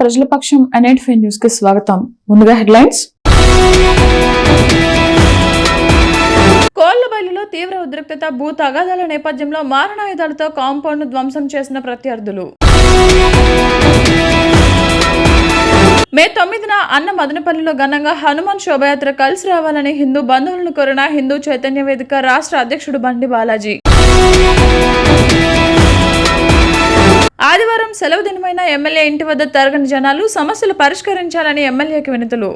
ప్రజల పక్షం NN5 news కి స్వాగతం. ముందుగా హెడ్లైన్స్. కోళ్లబైలులో తీవ్ర ఉద్రిక్తత, భూ తగాదాల నేపథ్యంలో మారణాయుధాలతో కాంపౌండ్ ధ్వంసం చేసిన ప్రత్యర్థులు. మే 9న అన్న మదనపల్లిలో ఘనంగా హనుమాన్ శోభయాత్ర కలిసి రావాలని హిందూ బంధువులను కోరిన హిందూ చైతన్య వేదిక రాష్ట్ర అధ్యక్షుడు బండి బాలాజీ. ఆదివారం సెలవు దినమైన ఎమ్మెల్యే ఇంటి వద్ద తరగని జనాలు, సమస్యలు పరిష్కరించాలని ఎమ్మెల్యేకి వినతులు.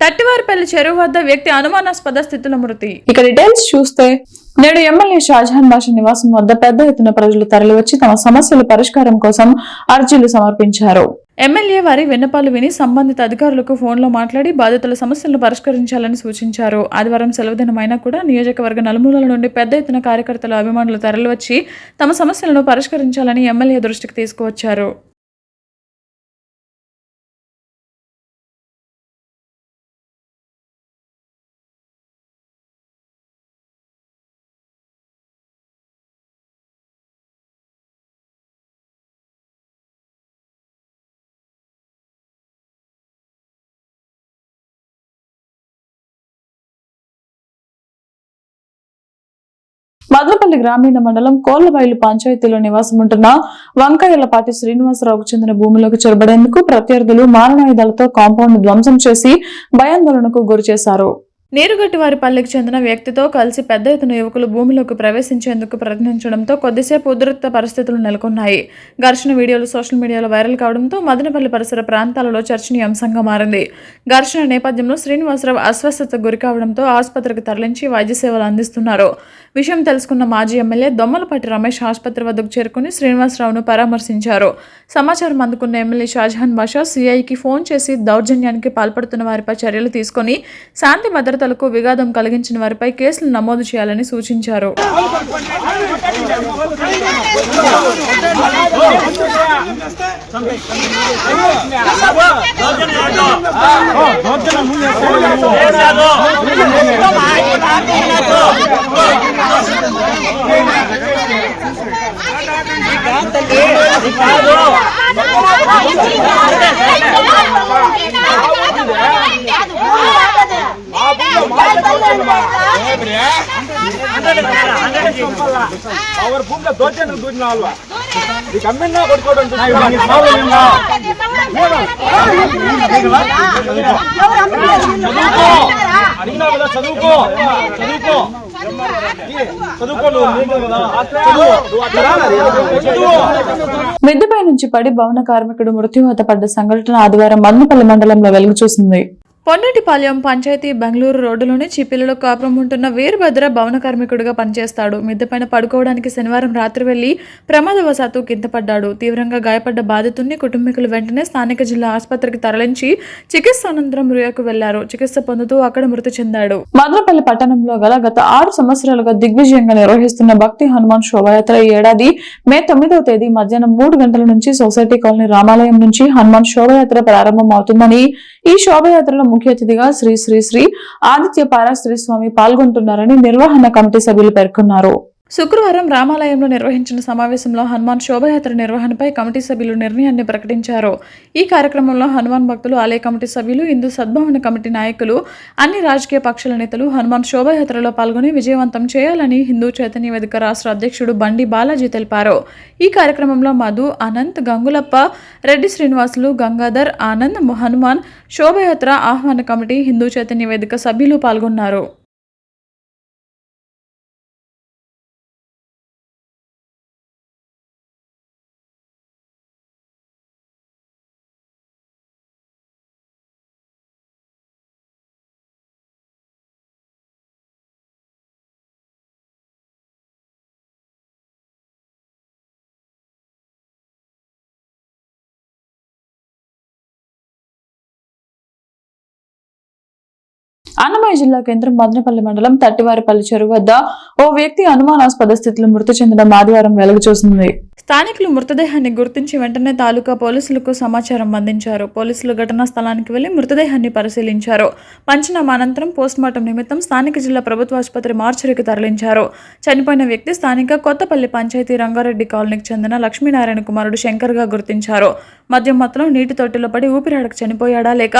తట్టివారిపల్లి చెరువు వద్ద వ్యక్తి అనుమానాస్పద స్థితిలో మృతి. ఇక డీటెయిల్స్ చూస్తే, నేడు ఎమ్మెల్యే షాజహాన్ బాషా నివాసం వద్ద పెద్ద ఎత్తున ప్రజలు తరలివచ్చి తమ సమస్యల పరిష్కారం కోసం అర్జీలు సమర్పించారు. ఎమ్మెల్యే వారి విన్నపాలు విని సంబంధిత అధికారులకు ఫోన్లో మాట్లాడి బాధితుల సమస్యలను పరిష్కరించాలని సూచించారు. ఆదివారం సెలవు దినమైనా కూడా నియోజకవర్గ నలుమూలల నుండి పెద్ద ఎత్తున కార్యకర్తలు, అభిమానులు తరలివచ్చి తమ సమస్యలను పరిష్కరించాలని ఎమ్మెల్యే దృష్టికి తీసుకువచ్చారు. మదనపల్లి గ్రామీణ మండలం కోళ్లబైలు పంచాయతీలో నివాసం ఉంటున్న వంకాయలపాటి శ్రీనివాసరావుకు చెందిన భూమిలోకి చొరబడేందుకు ప్రత్యర్థులు మారణాయుధాలతో కాంపౌండ్ ధ్వంసం చేసి భయాందోళనకు గురిచేశారు. నీరుగట్టివారిపల్లికి చెందిన వ్యక్తితో కలిసి పెద్ద ఎత్తున యువకులు భూమిలోకి ప్రవేశించేందుకు ప్రయత్నించడంతో కొద్దిసేపు ఉద్రిక్త పరిస్థితులు నెలకొన్నాయి. ఘర్షణ వీడియోలు సోషల్ మీడియాలో వైరల్ కావడంతో మదనపల్లి పరిసర ప్రాంతాలలో చర్చనీయాంశంగా మారింది. ఘర్షణ నేపథ్యంలో శ్రీనివాసరావు అస్వస్థతకు గురి కావడంతో ఆసుపత్రికి తరలించి వైద్య సేవలు అందిస్తున్నారు. విషయం తెలుసుకున్న మాజీ ఎమ్మెల్యే దొమ్మలపాటి రమేష్ ఆసుపత్రి వద్దకు చేరుకుని శ్రీనివాసరావును పరామర్శించారు. సమాచారం అందుకున్న ఎమ్మెల్యే షాజహాన్ బాషా సిఐకి ఫోన్ చేసి దౌర్జన్యానికి పాల్పడుతున్న వారిపై చర్యలు తీసుకుని శాంతి భద్రతలకు విఘాతం కలిగించిన వారిపై కేసులు నమోదు చేయాలని సూచించారు. మిద్దెపై నుంచి పడి భవన కార్మికుడు మృత్యువాత పడ్డ సంఘటన ఆదివారం మదనపల్లి మండలంలో వెలుగు చూసింది. పొన్నటిపాలెం పంచాయతీ బెంగళూరు రోడ్డులోని చిప్పిలలో కాపురం ఉంటున్న వీరభద్ర భవన కార్మికుడిగా పనిచేస్తాడు. మిద్దెపైన పడుకోవడానికి శనివారం రాత్రి వెళ్లి ప్రమాదవశాత్తు కింద పడ్డాడు. తీవ్రంగా గాయపడ్డ బాధితుడిని కుటుంబీకులు వెంటనే స్థానిక జిల్లా ఆసుపత్రికి తరలించి చికిత్స అనంతరం రుయాకు వెళ్లారు. చికిత్స పొందుతూ అక్కడ మృతి చెందాడు. మదనపల్లి పట్టణంలో గల గత 6 సంవత్సరాలుగా దిగ్విజయంగా నిర్వహిస్తున్న భక్తి హనుమాన్ శోభయాత్ర ఈ ఏడాది మే 9వ తేదీ మధ్యాహ్నం 3 గంటల నుంచి సొసైటీ కాలనీ రామాలయం నుంచి హనుమాన్ శోభయాత్ర ప్రారంభం అవుతుందని, ఈ శోభయాత్రలో ముఖ్య అతిథిగా శ్రీ శ్రీ శ్రీ ఆదిత్య పారాశ్రీ స్వామి పాల్గొంటున్నారని నిర్వహణ కమిటీ సభ్యులు పేర్కొన్నారు. శుక్రవారం రామాలయంలో నిర్వహించిన సమావేశంలో హనుమాన్ శోభయాత్ర నిర్వహణపై కమిటీ సభ్యులు నిర్ణయాన్ని ప్రకటించారు. ఈ కార్యక్రమంలో హనుమాన్ భక్తులు, ఆలయ కమిటీ సభ్యులు, హిందూ సద్భావన కమిటీ నాయకులు, అన్ని రాజకీయ పక్షాల నేతలు హనుమాన్ శోభయాత్రలో పాల్గొని విజయవంతం చేయాలని హిందూ చైతన్య వేదిక రాష్ట్ర అధ్యక్షుడు బండి బాలాజీ తెలిపారు. ఈ కార్యక్రమంలో మధు, అనంత్, గంగులప్ప, రెడ్డి శ్రీనివాసులు, గంగాధర్, ఆనంద్, హనుమాన్ శోభయాత్ర ఆహ్వాన కమిటీ, హిందూ చైతన్య వేదిక సభ్యులు పాల్గొన్నారు. అన్నమయ్య జిల్లా కేంద్రం మదనపల్లి మండలం తట్టివారిపల్లి చెరువు వద్ద ఓ వ్యక్తి అనుమానాస్పద స్థితిలో మృతి చెందడం ఆదివారం వెలుగు చూసింది. స్థానికులు మృతదేహాన్ని గుర్తించి వెంటనే తాలూకా పోలీసులకు సమాచారం అందించారు. పోలీసులు ఘటనా స్థలానికి వెళ్లి మృతదేహాన్ని పరిశీలించారు. పంచనామా అనంతరం పోస్టుమార్టం నిమిత్తం స్థానిక జిల్లా ప్రభుత్వ ఆసుపత్రి మార్చరీకి తరలించారు. చనిపోయిన వ్యక్తి స్థానిక కొత్తపల్లి పంచాయతీ రంగారెడ్డి కాలనీకి చెందిన లక్ష్మీనారాయణ కుమారుడు శంకర్గా గుర్తించారు. మద్యం మత్తులో నీటి తొట్టిలో పడి ఊపిరాడక చనిపోయాడా లేక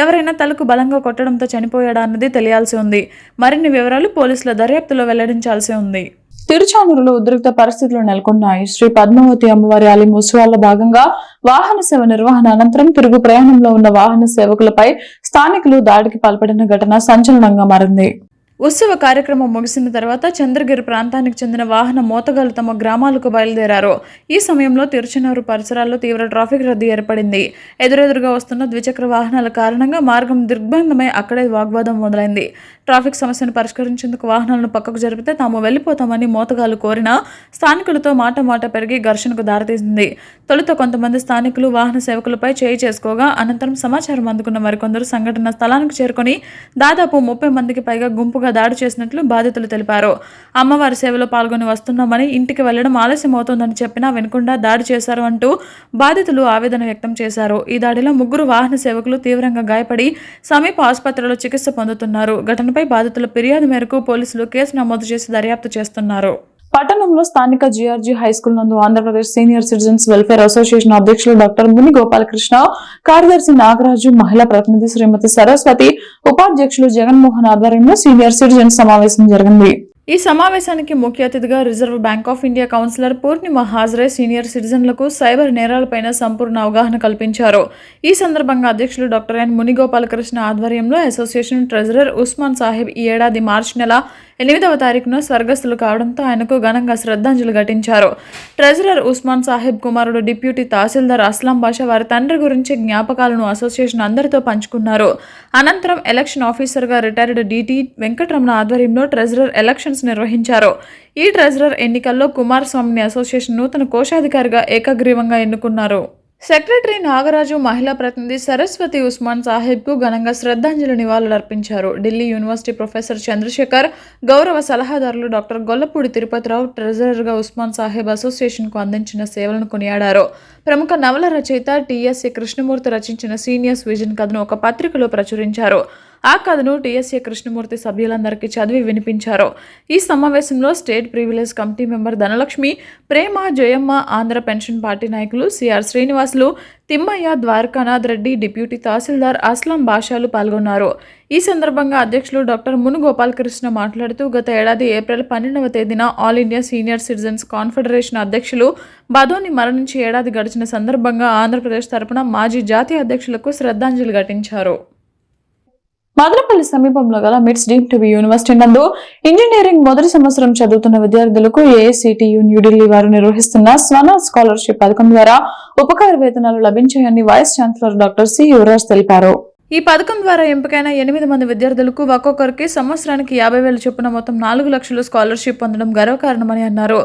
ఎవరైనా తలకు బలంగా కొట్టడంతో చనిపోయాడా అన్నది తెలియాల్సి ఉంది. మరిన్ని వివరాలు పోలీసుల దర్యాప్తులో వెల్లడించాల్సి ఉంది. తిరుచానూరులో ఉద్రిక్త పరిస్థితులు నెలకొన్నాయి. శ్రీ పద్మావతి అమ్మవారి ఆలయం ఉత్సవాల్లో భాగంగా వాహన సేవ నిర్వహణ అనంతరం తిరుగు ప్రయాణంలో ఉన్న వాహన సేవకులపై స్థానికులు దాడికి పాల్పడిన ఘటన సంచలనంగా మారింది. ఉత్సవ కార్యక్రమం ముగిసిన తర్వాత చంద్రగిరి ప్రాంతానికి చెందిన వాహన మోతగాళ్లు తమ గ్రామాలకు బయలుదేరారు. ఈ సమయంలో తిరుచానూరు పరిసరాల్లో తీవ్ర ట్రాఫిక్ రద్దీ ఏర్పడింది. ఎదురెదురుగా వస్తున్న ద్విచక్ర వాహనాల కారణంగా మార్గం దిగ్బంధమై అక్కడే వాగ్వాదం మొదలైంది. ట్రాఫిక్ సమస్యను పరిష్కరించేందుకు వాహనాలను పక్కకు జరిపితే తాము వెళ్లిపోతామని మోతగాళ్లు కోరినా స్థానికులతో మాట పెరిగి ఘర్షణకు దారితీసింది. తొలుత కొంతమంది స్థానికులు వాహన సేవకులపై చేయి చేసుకోగా అనంతరం సమాచారం అందుకున్న మరికొందరు సంఘటన స్థలానికి చేరుకుని దాదాపు 30 మందికి పైగా గుంపుగా దాడి చేసినట్లు బాధితులు తెలిపారు. అమ్మవారి సేవలో పాల్గొని వస్తున్నామని ఇంటికి వెళ్లడం ఆలస్యం అవుతోందని చెప్పినా వినకుండా దాడి చేశారు అంటూ బాధితులు ఆవేదన వ్యక్తం చేశారు. ఈ దాడిలో 3 వాహన సేవకులు తీవ్రంగా గాయపడి సమీప ఆసుపత్రిలో చికిత్స పొందుతున్నారు. ఘటనపై బాధితుల ఫిర్యాదు మేరకు పోలీసులు కేసు నమోదు చేసి దర్యాప్తు చేస్తున్నారు. పట్టణంలో స్థానిక జిఆర్జీ హైస్కూల్ నందు Andhra Pradesh senior citizens welfare association అధ్యక్షులు డాక్టర్ ముని గోపాలకృష్ణ, కార్యదర్శి నాగరాజు, మహిళా ప్రతినిధి శ్రీమతి సరస్వతి, ఉపాధ్యక్షులు జగన్మోహన్ ఆధ్వర్యంలో సీనియర్ సిటిజన్స్ సమావేశం జరిగింది. ఈ సమావేశానికి ముఖ్య అతిథిగా reserve bank of India councillor Purnima హాజరై సీనియర్ సిటిజన్లకు సైబర్ నేరాలపైన సంపూర్ణ అవగాహన కల్పించారు. ఈ సందర్భంగా అధ్యక్షులు డాక్టర్ ఎన్ మునిగోపాలకృష్ణ ఆధ్వర్యంలో అసోసియేషన్ ట్రెజరర్ ఉస్మాన్ సాహెబ్ ఈ ఏడాది మార్చి నెల 8వ తారీఖున స్వర్గస్థులు కావడంతో ఆయనకు ఘనంగా శ్రద్ధాంజలి ఘటించారు. ట్రెజరర్ ఉస్మాన్ సాహెబ్ కుమారుడు డిప్యూటీ తహసీల్దార్ అస్లాం బాషా వారి తండ్రి గురించి జ్ఞాపకాలను అసోసియేషన్ అందరితో పంచుకున్నారు. అనంతరం ఎలక్షన్ ఆఫీసర్గా రిటైర్డ్ డిటి వెంకటరమణ ఆధ్వర్యంలో ట్రెజరర్ ఎలక్షన్స్ నిర్వహించారు. ఈ ట్రెజరర్ ఎన్నికల్లో కుమారస్వామిని అసోసియేషన్ నూతన కోశాధికారిగా ఏకగ్రీవంగా ఎన్నుకున్నారు. సెక్రటరీ నాగరాజు, మహిళా ప్రతినిధి సరస్వతి ఉస్మాన్ సాహెబ్కు ఘనంగా శ్రద్ధాంజలి నివాళులర్పించారు. ఢిల్లీ యూనివర్సిటీ ప్రొఫెసర్ చంద్రశేఖర్, గౌరవ సలహాదారులు డాక్టర్ గొల్లపూడి తిరుపతిరావు ట్రెజరర్గా ఉస్మాన్ సాహెబ్ అసోసియేషన్కు అందించిన సేవలను కొనియాడారు. ప్రముఖ నవల రచయిత టిఎస్ఏ కృష్ణమూర్తి రచించిన సీనియర్స్ విజన్ కథను ఒక పత్రికలో ప్రచురించారు. ఆ కథను టిఎస్ఏ కృష్ణమూర్తి సభ్యులందరికీ చదివి వినిపించారు. ఈ సమావేశంలో state privilege committee member Dhanalakshmi, Prema, Jayamma, Andhra pension party నాయకులు సిఆర్ శ్రీనివాసులు, తిమ్మయ్య, ద్వారకానాథ్ రెడ్డి, డిప్యూటీ తహసీల్దార్ అస్లాం బాషాలు పాల్గొన్నారు. ఈ సందర్భంగా అధ్యక్షులు డాక్టర్ మును గోపాలకృష్ణ మాట్లాడుతూ గత ఏడాది ఏప్రిల్ 12వ తేదీన all India senior citizens confederation అధ్యక్షులు బదోని మరణించి ఏడాది గడిచిన సందర్భంగా ఆంధ్రప్రదేశ్ తరపున మాజీ జాతీయ అధ్యక్షులకు శ్రద్ధాంజలి ఘటించారు. మదనపల్లి సమీపంలో గల మిట్స్ డీమ్డ్ టు బి యూనివర్సిటీ నందు ఇంజనీరింగ్ మొదటి సంవత్సరం చదువుతున్న విద్యార్థులకు ఏఐసిటియు న్యూఢిల్లీ వారు నిర్వహిస్తున్న స్వర్ణ స్కాలర్షిప్ పథకం ద్వారా ఉపకార వేతనాలు లభించాయని vice chancellor doctor C Yuvaraj తెలిపారు. ఈ పథకం ద్వారా ఎంపికైన 8 మంది విద్యార్థులకు ఒక్కొక్కరికి సంవత్సరానికి 50,000 చొప్పున మొత్తం 4 లక్షలు స్కాలర్షిప్ పొందడం గర్వకారణమని అన్నారు.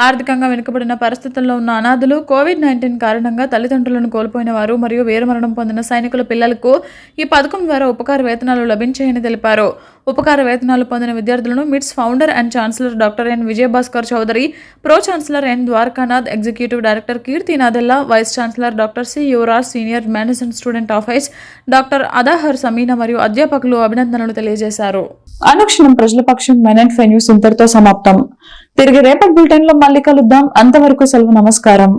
ఆర్థికంగా వెనుకబడిన పరిస్థితుల్లో ఉన్న అనాథులు, కోవిడ్-19 కారణంగా తల్లిదండ్రులను కోల్పోయిన వారు మరియు వీరమరణం పొందిన సైనికుల పిల్లలకు ఈ పథకం ద్వారా ఉపకార వేతనాలు లభించాయని తెలిపారు. ఉపకార వేతనాలు పొందిన విద్యార్థులను MITS founder and chancellor doctor N Vijayabhaskar Chowdary, pro chancellor N Dwarakanath, executive director Keerthi Nadella, vice chancellor doctor C Yuvaraj, senior management student office doctor అదాహర్ సమీనా మరియు అధ్యాపకులు అభినందనలు తెలియజేశారు. అనుక్షణం ప్రజల పక్షం మెనెంట్ ఫై న్యూస్ ఇంతటితో సమాప్తం. తిరిగి రేపటి బులెటిన్ లో మళ్ళీ కలుద్దాం. అంతవరకు సెలవు. నమస్కారం.